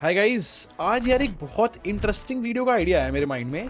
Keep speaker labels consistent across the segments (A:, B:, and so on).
A: Hi guys, आज यार एक बहुत इंटरेस्टिंग वीडियो का आइडिया है मेरे माइंड में।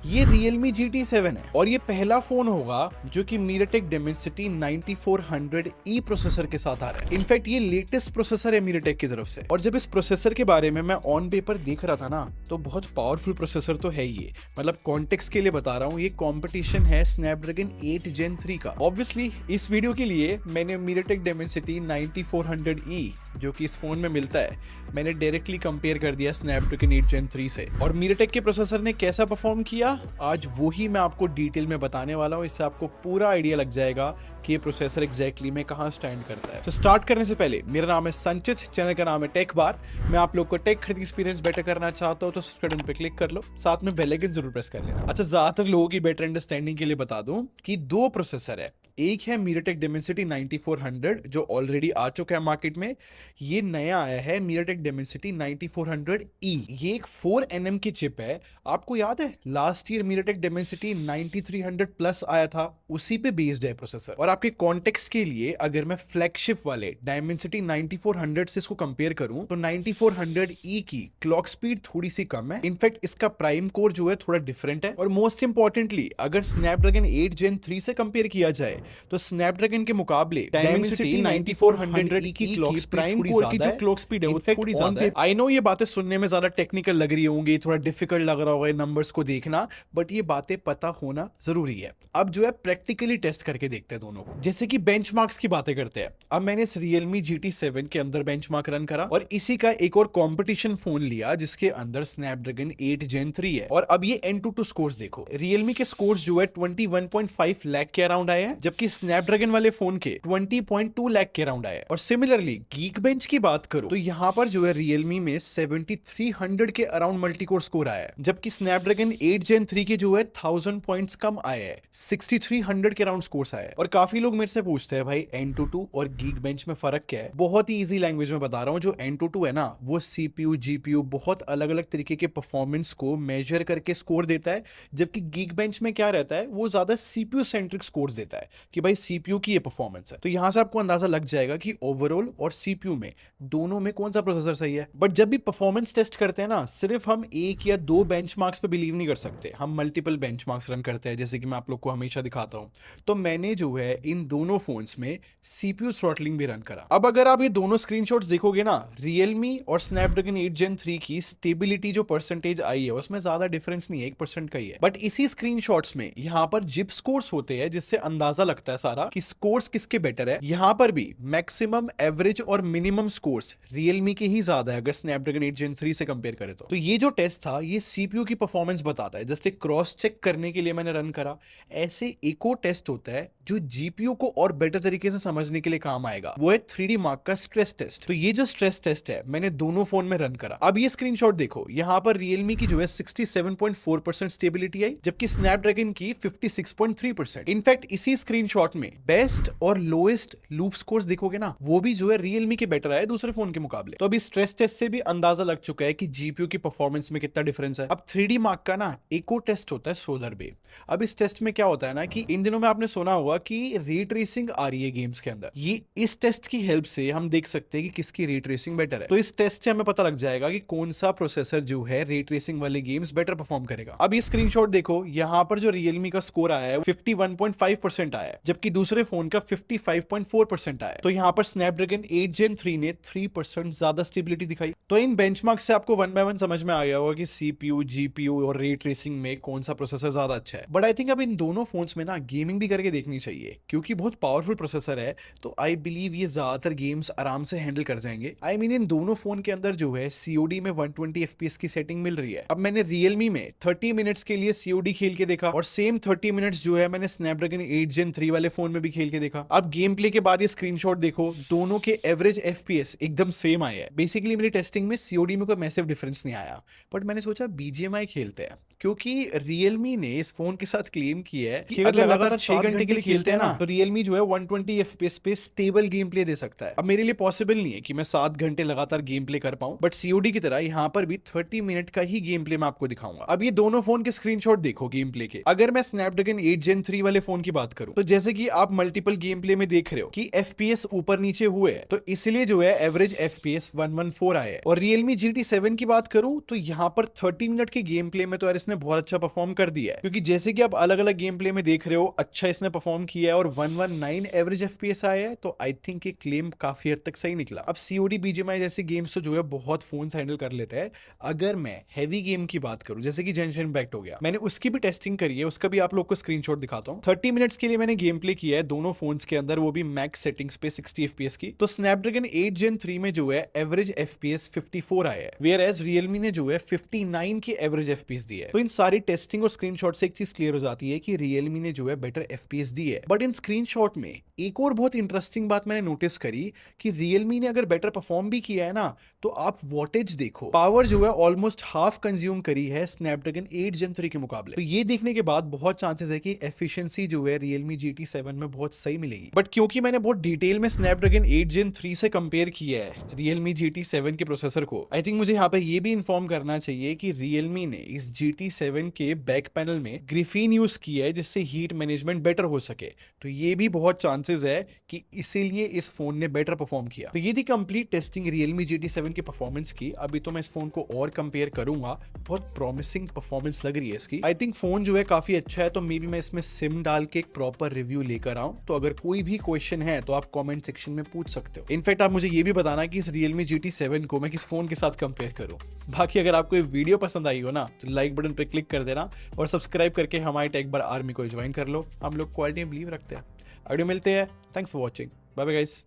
A: ये Realme GT7 है और ये पहला फोन होगा जो कि MediaTek Dimensity 9400E प्रोसेसर के साथ आ रहा है। इनफैक्ट ये लेटेस्ट प्रोसेसर है MediaTek की तरफ से। और जब इस प्रोसेसर के बारे में मैं ऑन पेपर देख रहा था ना, तो बहुत पावरफुल प्रोसेसर तो है ही ये। मतलब कॉन्टेक्स्ट के लिए बता रहा हूँ, ये कंपटीशन है Snapdragon 8 Gen 3 का। ऑब्वियसली इस वीडियो के लिए मैंने MediaTek Dimensity 9400E जो कि इस फोन में मिलता है, मैंने डायरेक्टली कंपेयर कर दिया Snapdragon 8 Gen 3 से। और MediaTek के प्रोसेसर ने कैसा परफॉर्म किया, आज वो ही मैं आपको डिटेल में बताने वाला हूँ। इससे आपको पूरा आइडिया लग जाएगा कि ये प्रोसेसर एग्जैक्टली में कहाँ स्टैंड करता है। तो स्टार्ट करने से पहले, मेरा नाम है संचित, चैनल का नाम है टेक बार। मैं आप लोग को टेक खरीद एक्सपीरियंस बेटर करना चाहता हूँ तो सब्सक्राइब पे क्लिक कर लो, साथ में बेल आइकन जरूर प्रेस कर लेना। अच्छा, ज्यादातर लोगों की बेटर अंडरस्टैंडिंग के लिए बता दूं कि दो प्रोसेसर है। एक है MediaTek Dimensity 9400 जो ऑलरेडी आ चुका है मार्केट में। ये नया आया है MediaTek Dimensity 9400E। ये एक 4nm की चिप है। आपको याद है last year MediaTek Dimensity 9300 plus आया था, उसी पे बेस्ड है प्रोसेसर। और आपके कॉन्टेक्स्ट के लिए अगर मैं फ्लैगशिप वाले Dimensity 9400 से इसको कंपेयर करूं तो 9400E की क्लॉक स्पीड थोड़ी सी कम है। इनफैक्ट इसका प्राइम कोर जो है थोड़ा डिफरेंट है। और मोस्ट इंपॉर्टेंटली अगर Snapdragon 8 Gen 3 से कंपेयर किया जाए तो स्नैपड्रैगन के मुकाबले Dimensity 9400E की क्लॉक प्राइम कोर की जो क्लॉक स्पीड है वो थोड़ी ज्यादा है। आई नो ये बातें सुनने में ज्यादा टेक्निकल लग रही होंगी, थोड़ा डिफिकल्ट लग रहा होगा नंबर्स को देखना, बट ये बातें पता होना जरूरी है। अब जो है प्रैक्टिकली टेस्ट करके देखते हैं दोनों को। जैसे कि बेंचमार्क्स की बातें करते हैं। अब मैंने इस Realme GT7 के अंदर बेंचमार्क रन करा और इसी का एक और कंपटीशन फोन लिया जिसके अंदर Snapdragon 8 Gen 3 है। और अब ये Antutu स्कोर्स देखो। Realme के स्कोर्स जो है 21.5 लाख के अराउंड आए हैं, जबकि स्नैपड्रैगन वाले फोन के 20.2 लाख के अराउंड आए। और सिमिलरली Geekbench की बात करो तो यहां पर जो है Realme में 7300 के अराउंड मल्टीकोर स्कोर आया है, जबकि Snapdragon 8 Gen 3 के जो है 1000 पॉइंट्स कम आए हैं, 6300 के अराउंड स्कोर्स आए हैं। और काफी लोग मेरे से पूछते हैं भाई Antutu और Geekbench में फर्क क्या है। बहुत ही इजी लैंग्वेज में बता रहा हूं। जो Antutu है ना, वो CPU GPU बहुत अलग अलग तरीके के परफॉर्मेंस को मेजर करके स्कोर देता है, जबकि Geekbench में क्या रहता है, वो ज्यादा CPU सेंट्रिक स्कोर्स देता है कि भाई सीपीयू की ये परफॉर्मेंस है। तो यहां से आपको अंदाजा लग जाएगा कि ओवरऑल और सीपीयू में दोनों में कौन सा प्रोसेसर सही है। बट जब भी परफॉर्मेंस टेस्ट करते हैं ना, सिर्फ हम एक या दो बेंचमार्क्स पे बिलीव नहीं कर सकते, हम मल्टीपल बेंचमार्क्स रन करते हैं, जैसे कि मैं आप लोग को हमेशा दिखाता हूं। तो मैंने जो है इन दोनों फोन्स में सीपीयू थ्रॉटलिंग भी रन करा। अब अगर आप ये दोनों स्क्रीनशॉट्स देखोगे ना, Realme और Snapdragon 8 Gen 3 की स्टेबिलिटी जो परसेंटेज आई है उसमें ज्यादा डिफरेंस नहीं है, 1% का ही है। बट इसी स्क्रीनशॉट्स में यहां पर जिप स्कोर्स होते हैं जिससे अंदाजा लगता है सारा कि स्कोर्स किसके बेटर है। यहां पर भी मैक्सिमम, एवरेज और मिनिमम स्कोर्स Realme के ही ज्यादा है अगर Snapdragon 8 Gen 3 से कंपेयर करें तो ये जो टेस्ट था ये सीपीयू की परफॉर्मेंस बताता है। जस्ट एक क्रॉस चेक करने के लिए मैंने रन करा। ऐसे एक और टेस्ट होता है जो जीपीयू को और बेटर तरीके से समझने के लिए काम आएगा, वो है 3D मार्क का स्ट्रेस टेस्ट। तो ये जो स्ट्रेस टेस्ट है मैंने दोनों फोन में रन करा। अब ये स्क्रीनशॉट देखो, यहां पर Realme की जो है 67.4% स्टेबिलिटी आई, जबकि Snapdragon की 56.3%। इनफैक्ट इसी स्क्रीनशॉट में बेस्ट और लोएस्ट लूप स्कोर्स देखोगे ना, वो भी जो है Realme के बेटर आए दूसरे फोन के मुकाबले। तो अभी स्ट्रेस टेस्ट से भी अंदाजा लग चुका है कि जीपीयू की परफॉर्मेंस में कितना डिफरेंस है। अब 3D मार्क का ना एक और टेस्ट होता है सोलर बे। अब इस टेस्ट में क्या होता है ना कि इन दिनों में आपने सुना होगा कि रे ट्रेसिंग आ रही है गेम्स के अंदर। ये इस टेस्ट की हेल्प से हम देख सकते हैं कि किसकी रे ट्रेसिंग बेटर है। तो इस टेस्ट से हमें पता लग जाएगा कि कौन सा प्रोसेसर जो है रे ट्रेसिंग वाले गेम्स बेटर परफॉर्म करेगा। अब ये स्क्रीनशॉट देखो, यहां पर जो Realme का स्कोर आया है 51.5% आया है, जबकि दूसरे फोन का 55.4% आया है। तो यहां पर Snapdragon 8 Gen 3 ने 3% ज्यादा स्टेबिलिटी दिखाई। तो इन बेंचमार्क से आपको वन बाय वन समझ में आ गया होगा कि सीपीयू, जीपीयू और रे ट्रेसिंग में कौन सा प्रोसेसर ज्यादा अच्छा है। बट आई थिंक अब इन दोनों फोन्स में ना गेमिंग भी करके देखनी चाहिए, क्योंकि बहुत पावरफुल प्रोसेसर है। तो आई बिलीव ये ज्यादातर गेम्स आराम से हैंडल कर जाएंगे। आई मीन इन दोनों फोन के अंदर जो है सीओडी में 120 FPS की सेटिंग मिल रही है। अब मैंने Realme में 30 मिनट्स के लिए सीओडी खेल के देखा और सेम 30 मिनट्स जो है मैंने Snapdragon 8 Gen 3 वाले फोन में भी खेल के देखा। अब गेम प्ले के बाद ये स्क्रीनशॉट देखो, दोनों के एवरेज FPS एकदम सेम आए हैं। बेसिकली मेरी टेस्टिंग में सीओडी में कोई मैसिव डिफरेंस नहीं आया, बट मैंने सोचा बीजीएमआई खेलते हैं, क्योंकि Realme ने इस फोन के साथ क्लेम किया है कि अगर लगातार 6 घंटे के लिए खेलते हैं ना तो Realme जो है 120 FPS पे स्टेबल गेम प्ले दे सकता है। अब मेरे लिए पॉसिबल नहीं है कि मैं 7 घंटे लगातार गेम प्ले कर पाऊं, बट COD की तरह यहाँ पर भी 30 मिनट का ही गेम प्ले मैं आपको दिखाऊंगा। अब ये दोनों फोन के स्क्रीनशॉट देखो गेम प्ले के। अगर मैं स्नैपड्रैगन 8 Gen 3 वाले फोन की बात करूं तो जैसे कि आप मल्टीपल गेम प्ले में देख रहे हो कि FPS ऊपर नीचे हुए हैं, तो इसलिए जो है एवरेज FPS 114 आया है। और Realme GT7 की बात करूं तो यहाँ पर 30 मिनट के गेम प्ले में तो यार इसने बहुत अच्छा परफॉर्म कर दिया है, क्योंकि जैसे कि आप अलग अलग गेम प्ले में देख रहे हो अच्छा इसने परफॉर्म किया है और 119 एवरेज FPS आया है। तो आई थिंक ये क्लेम काफी हद तक सही निकला। अब COD BGMI जैसे गेम्स तो जो है बहुत फोन हैंडल कर लेते हैं। अगर मैं हैवी गेम की बात करूं जैसे कि जेंशन इम्पैक्ट हो गया, मैंने उसकी भी टेस्टिंग करी है, उसका भी आप लोग को स्क्रीनशॉट दिखाता हूं। 30 मिनट्स के लिए मैंने गेम प्ले किया है दोनों फोन्स के अंदर, वो भी मैक्स सेटिंग्स पे 60 FPS की। तो स्नैपड्रैगन 8 Gen 3 में जो है एवरेज FPS 54 आया है, वेयर एज Realme ने जो है 59 के एवरेज FPS दी है। तो इन सारी टेस्टिंग और स्क्रीनशॉट से एक चीज क्लियर हो जाती है कि Realme ने जो है बेटर FPS दी है। बट इन स्क्रीनशॉट में एक और बहुत इंटरेस्टिंग बात मैंने नोटिस करी कि Realme ने अगर बेटर परफॉर्म भी किया है ना, तो आप वॉटेज देखो, पावर जो है ऑलमोस्ट हाफ कंज्यूम करी है स्नैपड्रैगन 8 Gen 3 के मुकाबले। तो ये देखने के बाद बहुत चांसेस है कि एफिशिएंसी जो है Realme GT7 में बहुत सही मिलेगी। बट क्योंकि मैंने बहुत डिटेल में स्नैपड्रैगन 8 Gen 3 से कंपेयर किया है Realme GT7 के प्रोसेसर को, आई थिंक मुझे यहाँ पे ये भी इन्फॉर्म करना चाहिए कि Realme ने इस GT7 के बैक पैनल में ग्रिफीन यूज किया है जिससे हीट मैनेजमेंट बेटर हो सके। तो ये भी बहुत चांसेस है कि इसीलिए इस फोन ने बेटर परफॉर्म किया। तो ये थी कंप्लीट टेस्टिंग Realme GT7 के परफॉर्मेंस की। अभी तो मैं इस फोन को और कंपेयर करूंगा, बहुत प्रॉमिसिंग परफॉर्मेंस लग रही है इसकी। आई थिंक फोन जो है काफी अच्छा है, तो मे बी मैं इसमें सिम डाल के एक प्रॉपर रिव्यू लेकर आऊं। तो अगर कोई भी क्वेश्चन है तो आप कमेंट सेक्शन में पूछ सकते हो। इनफैक्ट आप मुझे ये भी बताना कि इस Realme GT7 को मैं किस फोन के साथ कंपेयर करूं। बाकी अगर आपको ये वीडियो पसंद आई हो ना तो लाइक बटन पे क्लिक कर देना और सब्सक्राइब करके हमारे टेक बार आर्मी को ज्वाइन कर लो। हम लोग क्वालिटी में बिलीव रखते हैं। ऑडियो मिलते हैं। Thanks for watching. Bye bye guys.